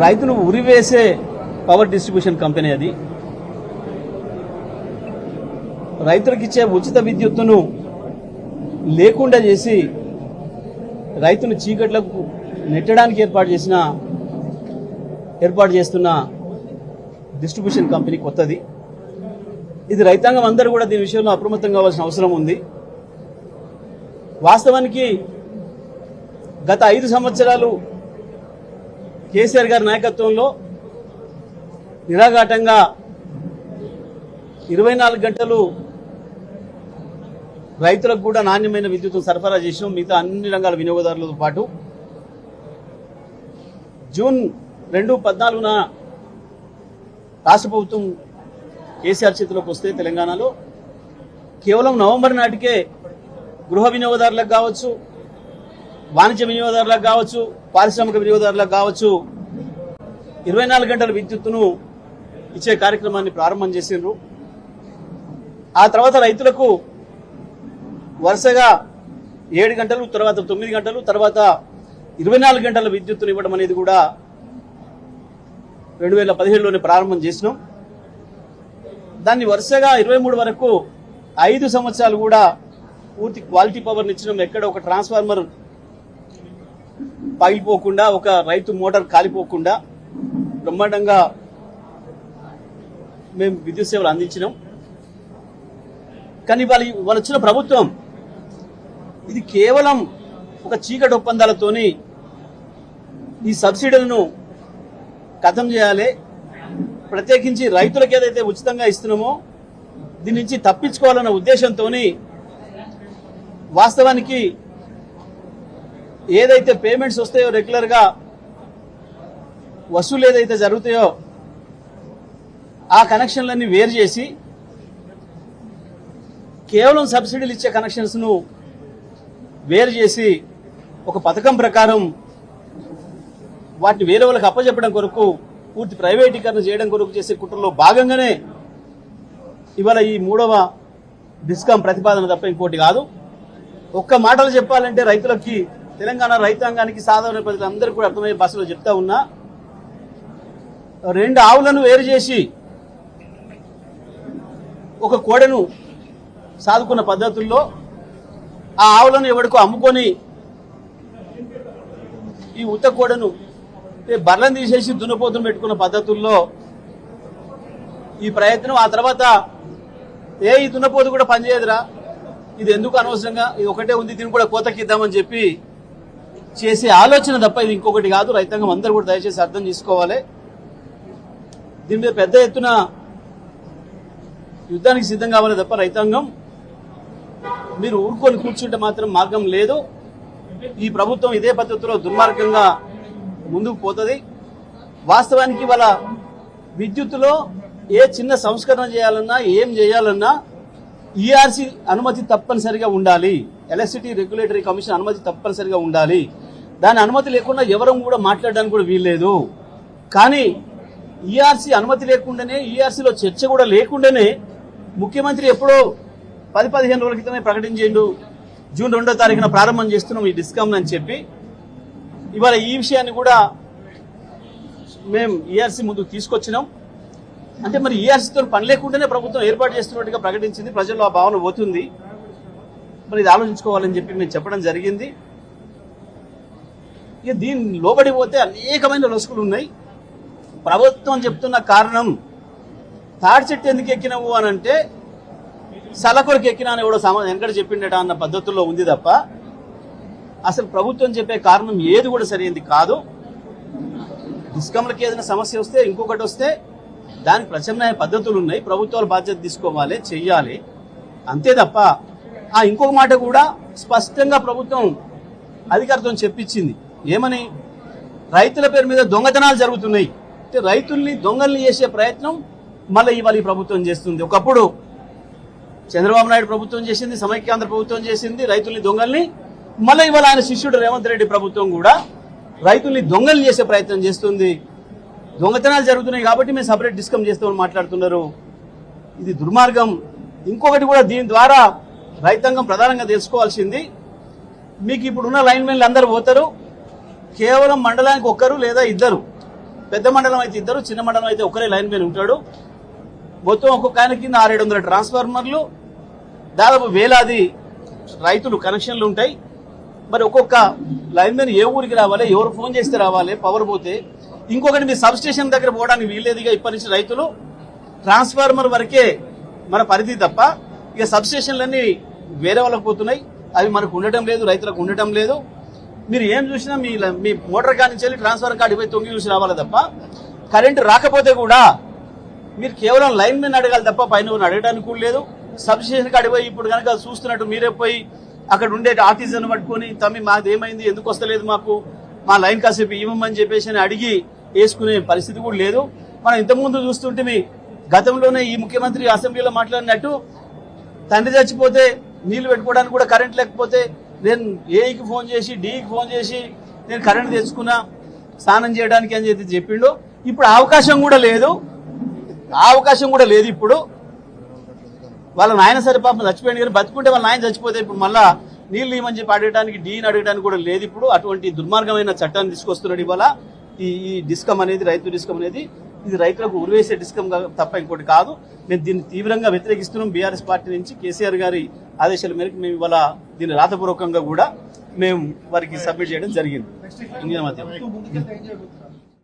రైతును ఉరివేసే power distribution company అది. రైతులకు ఇచ్చే ఉచిత విద్యుత్తును లేకుండా చేసి రైతును చీకట్లకు నెట్టడానికి ఏర్పాటు చేస్తున్న డిస్ట్రిబ్యూషన్ కంపెనీ కొత్తది. ఇది రైతాంగం అందరూ కూడా దీని విషయంలో అప్రమత్తం కావాల్సిన అవసరం ఉంది. వాస్తవానికి గత 5 సంవత్సరాలు కేసీఆర్ గారి నాయకత్వంలో నిరాఘాటంగా 24 గంటలు రైతులకు కూడా నాణ్యమైన విద్యుత్తును సరఫరా చేసినాం, మిగతా అన్ని రంగాల వినియోగదారులతో పాటు. జూన్ 2014న రాష్ట్ర ప్రభుత్వం కేసీఆర్ చేతిలోకి వస్తే తెలంగాణలో కేవలం నవంబర్ నాటికే గృహ వినియోగదారులకు కావచ్చు, వాణిజ్య వినియోగదారులకు కావచ్చు, పారిశ్రామిక వినియోగదారులకు కావచ్చు 24 గంటల విద్యుత్తును ఇచ్చే కార్యక్రమాన్ని ప్రారంభం చేసిండ్రు. ఆ తర్వాత రైతులకు వరుసగా 7 గంటలు, తర్వాత 9 గంటలు, తర్వాత 24 గంటల విద్యుత్తును ఇవ్వడం అనేది కూడా 2017లోనే ప్రారంభం చేసినాం. దాన్ని వరుసగా 23 వరకు 5 సంవత్సరాలు కూడా పూర్తి క్వాలిటీ పవర్ని ఇచ్చినాం. ఎక్కడ ఒక ట్రాన్స్ఫార్మర్ పగిలిపోకుండా, ఒక రైతు మోటార్ కాలిపోకుండా బ్రహ్మాండంగా మేము విద్యుత్ సేవలు అందించినాం. కానీ వాళ్ళు వచ్చిన ప్రభుత్వం ఇది కేవలం ఒక చీకటి ఒప్పందాలతోని ఈ సబ్సిడీలను ఖతం చేయాలి, ప్రత్యేకించి రైతులకు ఏదైతే ఉచితంగా ఇస్తున్నామో దీని నుంచి తప్పించుకోవాలన్న ఉద్దేశంతో వాస్తవానికి ఏదైతే పేమెంట్స్ వస్తాయో రెగ్యులర్గా వసూలు ఏదైతే జరుగుతాయో ఆ కనెక్షన్లన్నీ వేరు చేసి కేవలం సబ్సిడీలు ఇచ్చే కనెక్షన్స్ను వేరు చేసి ఒక పథకం ప్రకారం వాటిని వేరే వాళ్ళకి అప్పచెప్పడం కొరకు, పూర్తి ప్రైవేటీకరణ చేయడం కొరకు చేసే కుట్రలో భాగంగానే ఇవాళ ఈ 3వ డిస్కాం ప్రతిపాదన తప్ప ఇంకోటి కాదు. ఒక్క మాటలు చెప్పాలంటే రైతులకి, తెలంగాణ రైతాంగానికి, సాధారణ ప్రజలందరికీ కూడా అర్థమయ్యే భాషలో చెప్తా ఉన్నా, 2 ఆవులను వేరు చేసి ఒక కోడెను సాదుకున్న పద్ధతుల్లో ఆ ఆవులను ఎవరికో అమ్ముకొని ఈ ఉత్త కోడను బర్లను తీసేసి దున్నపోతును పెట్టుకున్న పద్ధతుల్లో ఈ ప్రయత్నం. ఆ తర్వాత ఈ దున్నపోతు కూడా పనిచేయదురా, ఇది ఎందుకు అనవసరంగా, ఇది ఒకటే ఉంది, దీన్ని కూడా కోతకిద్దామని చెప్పి చేసే ఆలోచన తప్ప ఇది ఇంకొకటి కాదు. రైతాంగం అందరూ కూడా దయచేసి అర్థం చేసుకోవాలి. దీని మీద పెద్ద ఎత్తున యుద్ధానికి సిద్ధం కావాలి తప్ప రైతాంగం మీరు ఊరుకొని కూర్చుంటే మాత్రం మార్గం లేదు. ఈ ప్రభుత్వం ఇదే పద్ధతిలో దుర్మార్గంగా ముందుకు పోతుంది. వాస్తవానికి వాళ్ళ విద్యుత్తులో ఏ చిన్న సంస్కరణ చేయాలన్నా, ఏం చేయాలన్నా ఈఆర్సీ అనుమతి తప్పనిసరిగా ఉండాలి. ఎలక్ట్రిసిటీ రెగ్యులేటరీ కమిషన్ అనుమతి తప్పనిసరిగా ఉండాలి. దాని అనుమతి లేకుండా ఎవరూ కూడా మాట్లాడడానికి కూడా వీల్లేదు. కానీ ఈఆర్సీ అనుమతి లేకుండానే, ఈఆర్సీలో చర్చ కూడా లేకుండానే ముఖ్యమంత్రి ఎప్పుడో 10-15 రోజుల క్రితమే ప్రకటించిండు, జూన్ 2వ తారీఖున ప్రారంభం చేస్తున్నాం ఈ డిస్కామ్ అని చెప్పి. ఇవాళ ఈ విషయాన్ని కూడా మేము ఈఆర్సీ ముందుకు తీసుకొచ్చినాం. అంటే మరి ఈఆర్సీతో పని లేకుండానే ప్రభుత్వం ఏర్పాటు చేస్తున్నట్టుగా ప్రకటించింది. ప్రజల్లో ఆ భావన పోతుంది. మరి ఇది ఆలోచించుకోవాలని చెప్పి మేము చెప్పడం జరిగింది. ఇక దీన్ని లోబడి పోతే అనేకమైన లొసుకులు ఉన్నాయి. ప్రభుత్వం చెప్తున్న కారణం, తాడి చెట్టు ఎందుకు ఎక్కినావు అని అంటే సలకొరకు ఎక్కినా అని కూడా వెనకడ చెప్పిండట అన్న పద్ధతుల్లో ఉంది తప్ప అసలు ప్రభుత్వం చెప్పే కారణం ఏది కూడా సరైనది కాదు. డిస్కంలకి ఏదైనా సమస్య వస్తే, ఇంకొకటి వస్తే దానికి ప్రత్యామ్నాయ పద్ధతులు ఉన్నాయి. ప్రభుత్వాలు బాధ్యత తీసుకోవాలి, చెయ్యాలి, అంతే తప్ప. ఇంకొక మాట కూడా స్పష్టంగా ప్రభుత్వం అధికారితో చెప్పించింది. ఏమని? రైతుల పేరు మీద దొంగతనాలు జరుగుతున్నాయి. అంటే రైతుల్ని దొంగల్ని చేసే ప్రయత్నం మళ్ళీ ఇవాళ ఈ ప్రభుత్వం చేస్తుంది. ఒకప్పుడు చంద్రబాబు నాయుడు ప్రభుత్వం చేసింది, సమైక్యాంధ్ర ప్రభుత్వం చేసింది రైతుల్ని దొంగల్ని. మళ్ళీ ఇవాళ ఆయన శిష్యుడు రేవంత్ రెడ్డి ప్రభుత్వం కూడా రైతుల్ని దొంగల్ని చేసే ప్రయత్నం చేస్తుంది. దొంగతనాలు జరుగుతున్నాయి కాబట్టి మేము సపరేట్ డిస్కమ్ చేస్తామని మాట్లాడుతున్నారు. ఇది దుర్మార్గం. ఇంకొకటి కూడా దీని ద్వారా రైతాంగం ప్రధానంగా తెలుసుకోవాల్సింది, మీకు ఇప్పుడున్న లైన్మెన్లు అందరూ పోతారు, కేవలం మండలానికి 1 లేదా 2 పెద్ద మండలం అయితే ఇద్దరు, చిన్న మండలం అయితే ఒకరే లైన్ మ్యాన్ ఉంటాడు. మొత్తం ఒక్కొక్క ఆయన కింద 600-700 ట్రాన్స్ఫార్మర్లు, దాదాపు వేలాది రైతులు కనెక్షన్లు ఉంటాయి. మరి ఒక్కొక్క లైన్ మ్యాన్ ఏ ఊరికి రావాలి, ఎవరు ఫోన్ చేస్తే రావాలి, పవర్ పోతే. ఇంకొకటి మీ సబ్ స్టేషన్ దగ్గర పోవడానికి వీల్లేదుగా. ఇప్పటి నుంచి రైతులు ట్రాన్స్ఫార్మర్ వరకే మన పరిధి తప్ప ఇక సబ్ స్టేషన్లన్నీ వేరే వాళ్ళకి పోతున్నాయి. అవి మనకు ఉండటం లేదు, రైతులకు ఉండటం లేదు. మీరు ఏం చూసినా మీ మోటార్ కాడి నుంచి వెళ్ళి ట్రాన్స్ఫార్మర్ కాడికి పోయి తొంగి చూసి రావాలి తప్ప, కరెంటు రాకపోతే కూడా మీరు కేవలం లైన్ మ్యాన్ అడగాలి తప్ప పైన అడగడానికి కూడా లేదు. సబ్ స్టేషన్ కాడికి పోయి ఇప్పుడు కనుక చూస్తున్నట్టు మీరే పోయి అక్కడ ఉండే ఆర్టిజన్ పట్టుకొని తమ్మి మాది ఏమైంది, ఎందుకు వస్తలేదు, మాకు మా లైన్ కాసేపు ఇవ్వమని చెప్పేసి అని అడిగి వేసుకునే పరిస్థితి కూడా లేదు. మనం ఇంతకుముందు చూస్తుంటే గతంలోనే ఈ ముఖ్యమంత్రి అసెంబ్లీలో మాట్లాడినట్టు తండ్రి చచ్చిపోతే నీళ్లు పెట్టుకోవడానికి కూడా కరెంట్ లేకపోతే నేను ఏకి ఫోన్ చేసి డీకి ఫోన్ చేసి నేను కరెంట్ తెచ్చుకున్నా స్నానం చేయడానికి అని చెప్పి చెప్పిండు. ఇప్పుడు అవకాశం కూడా లేదు, ఇప్పుడు వాళ్ళ నాయన సరే పాపం చచ్చిపోయింది కానీ బతుకుంటే వాళ్ళ నాయన చచ్చిపోతే ఇప్పుడు మళ్ళా నీళ్ళు ఇవ్వమని చెప్పి అడగడానికి డీని అడగడానికి కూడా లేదు. ఇప్పుడు అటువంటి దుర్మార్గమైన చట్టాన్ని తీసుకొస్తున్నాడు ఇవాళ ఈ డిస్కమ్ అనేది, రైతు డిస్కమ్ అనేది. ఇది రైతులకు ఉరివేసే డిస్కమ్ తప్ప ఇంకోటి కాదు. మేము దీన్ని తీవ్రంగా వ్యతిరేకిస్తున్నాం. బీఆర్ఎస్ పార్టీ నుంచి కేసీఆర్ గారి ఆదేశాల మేరకు మేము ఇవాళ దీన్ని రాతపూర్వకంగా కూడా మేము వారికి సబ్మిట్ చేయడం జరిగింది.